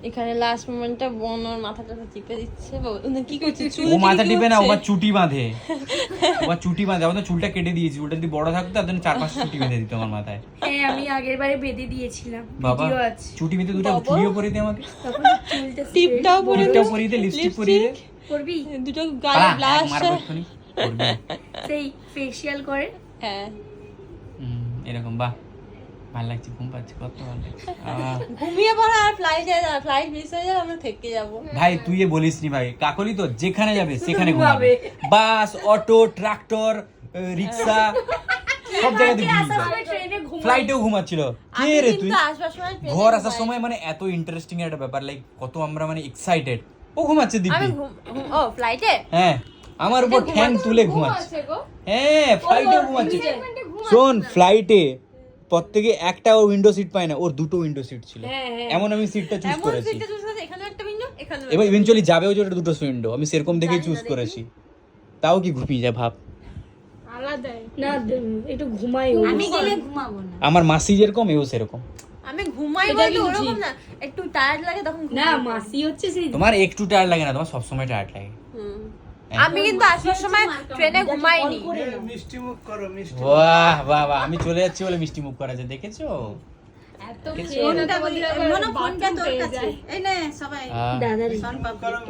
এখানে লাস্ট মোমেন্টটা বোন ওর মাথাটা চিপে দিচ্ছে, কি করছে ও মাথা টিপে না, ও চুটি বাঁধে, ও চুটি বাঁধে। আমার তো চুলটা কেটে দিয়েছি, চুলটা যদি বড় থাকতো তার জন্য 4-5 চুটি বেঁধে দিত আমার মাথায়। হ্যাঁ আমি আগের বারে বেঁধে দিয়েছিলাম, বাবা ভিডিও আছে। চুটি বেঁধে দুটো চুড়িও পরিয়ে দে আমাকে, তখন চুলটা টিপটাও পরে টিপটাও পরিয়ে দে, লিপস্টিক পরিয়ে দে, করবি দুটো গালে ব্লাশ। মারবো এক্ষুনি, করবি। সেই ফেশিয়াল করে। হ্যাঁ এরকম বাহ, ভালো লাগছে, ঘুম পাচ্ছে, কত ভালো লাগছে। ঘুমিয়ে পড়া আর ফ্লাইট মিস হয়ে যাবে, আমরা থেকে যাবো। ভাই তুই এ বলিস নি ভাই, কাকলি তো যেখানে যাবে সেখানে ঘুমাবে, বাস, অটো, ট্রাক্টর, রিক্সা, সব জায়গাতে ঘুমিয়ে, ট্রেনে ঘুম ফ্লাইটেও ঘুমাচ্ছিল। কে রে তুই? আসবার সময় ঘর আসার সময় মানে এত ইন্টারেস্টিং একটা ব্যাপার, লাইক কত আমরা মানে এক্সাইটেড। ও ঘুমাচ্ছে আমি দিব্যি, ও ফ্লাইটে হ্যাঁ আমার উপর ঠ্যাং তুলে ঘুমাচ্ছে। হ্যাঁ ফ্লাইটে ঘুমাচ্ছে। শোন, ফ্লাইটে প্রত্যেকে একটা ওর উইন্ডো সিট পায় না, ওর দুটো উইন্ডো সিট ছিল, এমন আমি সিটটা চুজ এমন করেছি। সিটে চুজ করেছে, এখানে একটা উইন্ডো, এখানে এবার ইভেন্চুয়ালি যাবেও যে ওটা দুটো উইন্ডো, আমি সেরকম দেখেই চুজ করেছি, তাও কি ঘুমিয়ে যায় ভাব। আলাদাই না, একটু ঘুমাই। আমি গেলে ঘুমাবো না। আমার মাসি যেরকম এও সেরকম। আমি ঘুমাই বলতে ওরকম না, একটু টায়ার্ড লাগে তখন না মাসি হচ্ছে সেই তোমার একটু টায়ার্ড লাগে না, তোমার সবসময় টায়ার্ড লাগে। আমি কিন্তু আসবার সময় ট্রেনে ঘুমাইনি। মিষ্টি মুখ করো, মিষ্টি। বাহ বাহ বাহ, আমি চলে যাচ্ছি বলে মিষ্টি মুখ করা যায়, দেখেছো? ফোনটা তোর কাছে, এই নে সবাই হ্যাঁ। দাদার করো।